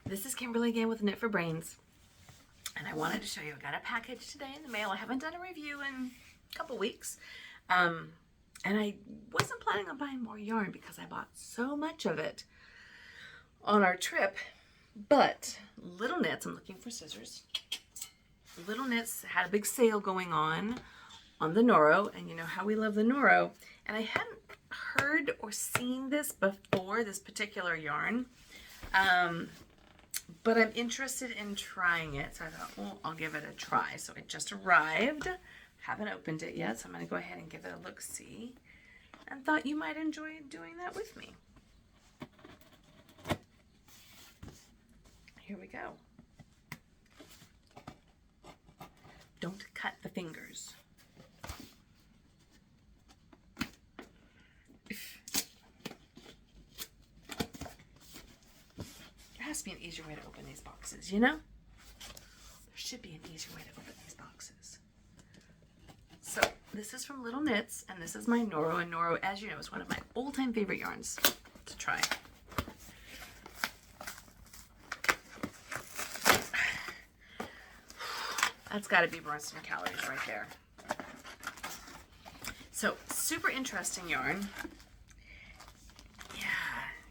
This is Kimberly again with Knit for Brains, and I wanted to show you, I got a package today in the mail. I haven't done a review in a couple weeks, and I wasn't planning on buying more yarn because I bought so much of it on our trip, but Little Knits, I'm looking for scissors. Little Knits had a big sale going on the Noro, and you know how we love the Noro, and I hadn't heard or seen this before, this particular yarn. But I'm interested in trying it, so I thought, well, I'll give it a try. So it just arrived. Haven't opened it yet, so I'm going to go ahead and give it a look-see. And thought you might enjoy doing that with me. Here we go. Don't cut the fingers. There has to be an easier way to open these boxes, you know? There should be an easier way to open these boxes. So this is from Little Knits, and this is my Noro, and Noro, as you know, is one of my all-time favorite yarns to try. That's got to be burnt some calories right there. So super interesting yarn.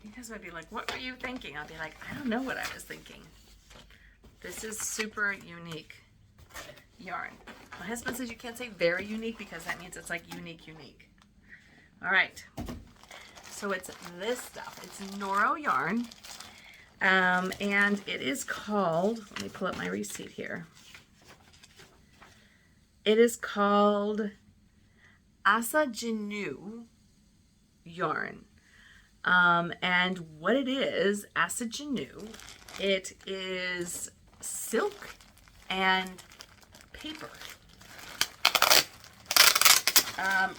You guys might be like, what were you thinking? I'll be like, I don't know what I was thinking. This is super unique yarn. My husband says you can't say very unique because that means it's like unique. All right. So it's this stuff. It's Noro yarn. And it is called, let me pull up my receipt here. It is called Asaginu yarn. And what it is, Asaginu, it is silk and paper,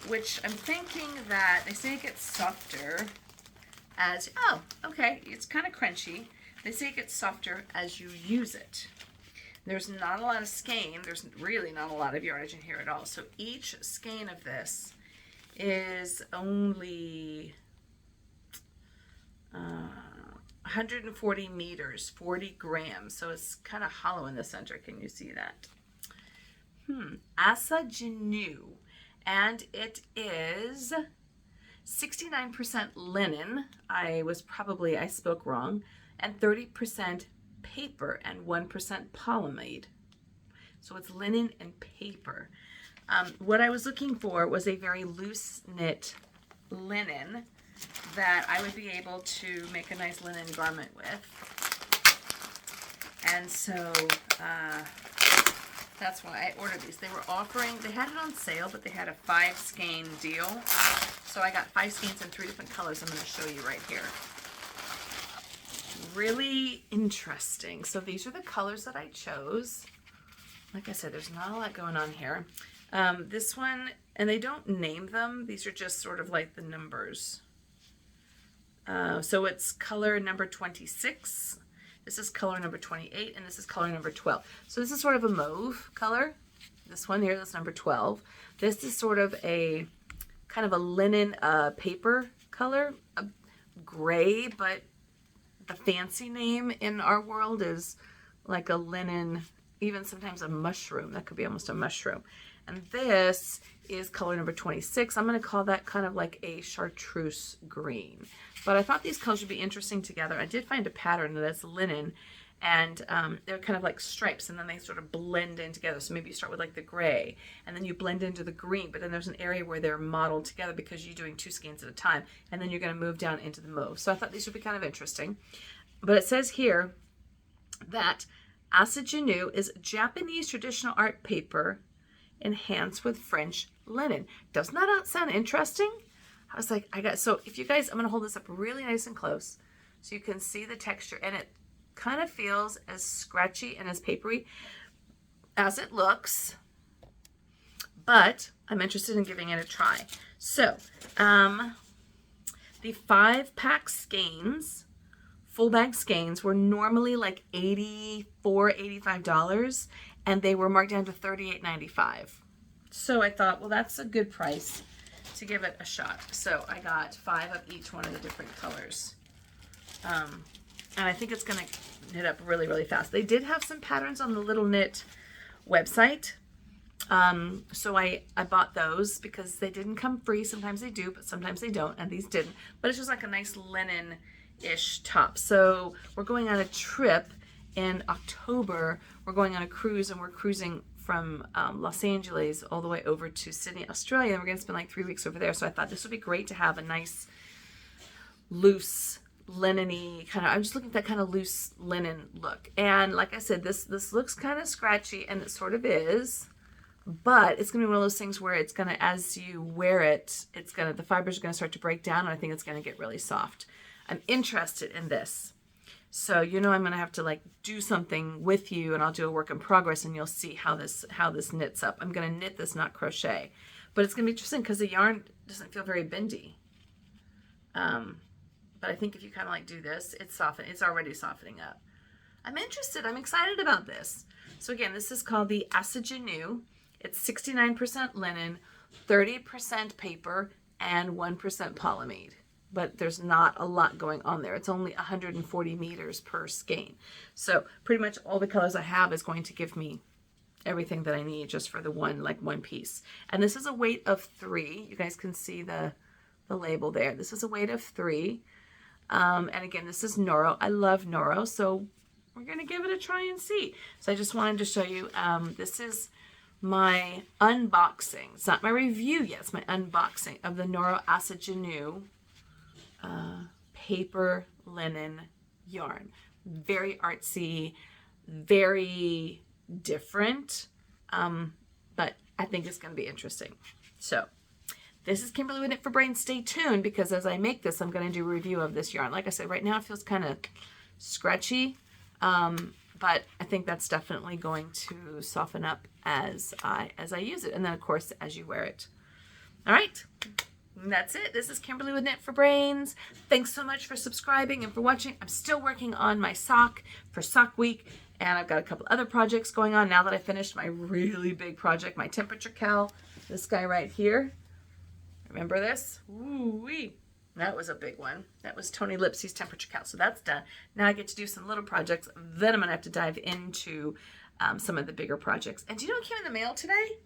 which I'm thinking that they say it gets softer as, oh, okay, it's kind of crunchy. They say it gets softer as you use it. There's not a lot of skein. There's really not a lot of yardage in here at all. So each skein of this is only 140 meters, 40 grams. So it's kind of hollow in the center. Can you see that? Asaginu. And it is 69% linen. I spoke wrong. And 30% paper and 1% polyamide. So it's linen and paper. What I was looking for was a very loose knit linen that I would be able to make a nice linen garment with. And so that's why I ordered these. They were offering, they had it on sale, but they had a 5 skein deal. So I got 5 skeins in 3 different colors I'm going to show you right here. Really interesting. So these are the colors that I chose. Like I said, there's not a lot going on here. This one, and they don't name them. These are just sort of like the numbers. So it's color number 26, this is color number 28, and this is color number 12. So this is sort of a mauve color. This one here, that's number 12. This is sort of a kind of a linen paper color, a gray, but the fancy name in our world is like a linen, even sometimes a mushroom. That could be almost a mushroom. And this is color number 26. I'm going to call that kind of like a chartreuse green. But I thought these colors would be interesting together. I did find a pattern that's linen, and they're kind of like stripes, and then they sort of blend in together. So maybe you start with like the gray, and then you blend into the green, but then there's an area where they're modeled together because you're doing 2 skeins at a time, and then you're going to move down into the mauve. So I thought these would be kind of interesting. But it says here that Asaginu is Japanese traditional art paper enhanced with French linen. Doesn't that sound interesting? I was like, so if you guys, I'm going to hold this up really nice and close so you can see the texture, and it kind of feels as scratchy and as papery as it looks, but I'm interested in giving it a try. So the 5-pack skeins, full bag skeins, were normally like $84, $85, and they were marked down to $38.95. So I thought, well, that's a good price to give it a shot. So I got 5 of each one of the different colors. And I think it's going to knit up really, really fast. They did have some patterns on the Little Knit website. So I bought those because they didn't come free. Sometimes they do, but sometimes they don't. And these didn't. But it's just like a nice linen-ish top. So we're going on a trip in October. We're going on a cruise, and we're cruising from Los Angeles all the way over to Sydney, Australia. And we're going to spend like 3 weeks over there. So I thought this would be great to have a nice loose linen-y kind of, I'm just looking at that kind of loose linen look. And like I said, this looks kind of scratchy, and it sort of is, but it's going to be one of those things where it's going to, as you wear it, it's going to, the fibers are going to start to break down, and I think it's going to get really soft. I'm interested in this. So, you know, I'm going to have to like do something with you, and I'll do a work in progress, and you'll see how this knits up. I'm going to knit this, not crochet, but it's going to be interesting because the yarn doesn't feel very bendy. But I think if you kind of like do this, it's already softening up. I'm interested. I'm excited about this. So again, this is called the Asaginu. It's 69% linen, 30% paper, and 1% polyamide. But there's not a lot going on there. It's only 140 meters per skein. So pretty much all the colors I have is going to give me everything that I need just for the one piece. And this is a weight of 3. You guys can see the label there. This is a weight of 3. And again, this is Noro. I love Noro, so we're going to give it a try and see. So I just wanted to show you, this is my unboxing. It's not my review yet. It's my unboxing of the Noro Asaginu paper linen yarn. Very artsy, very different, but I think it's going to be interesting. So this is Kimberly with Knit for Brains. Stay tuned, because as I make this, I'm going to do a review of this yarn. Like I said, right now it feels kind of scratchy, but I think that's definitely going to soften up as I use it, and then of course as you wear it. All right, that's it. This is Kimberly with Knit for Brains. Thanks so much for subscribing and for watching. I'm still working on my sock for Sock Week, and I've got a couple other projects going on now that I finished my really big project, my temperature cal. This guy right here. Remember this? Ooh-wee. That was a big one. That was Tony Lipsy's temperature cal. So that's done. Now I get to do some little projects. Then I'm going to have to dive into some of the bigger projects. And do you know what came in the mail today?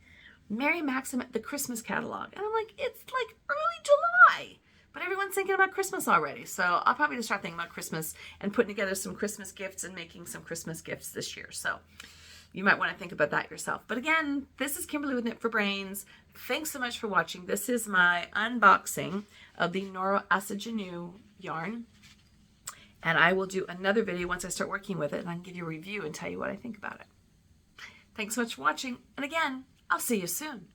Mary Maxim, the Christmas catalog. And I'm like, it's like early July. But everyone's thinking about Christmas already. So I'll probably just start thinking about Christmas and putting together some Christmas gifts and making some Christmas gifts this year. So you might want to think about that yourself. But again, this is Kimberly with Knit for Brains. Thanks so much for watching. This is my unboxing of the Noro Asaginu yarn. And I will do another video once I start working with it, and I can give you a review and tell you what I think about it. Thanks so much for watching. And again, I'll see you soon.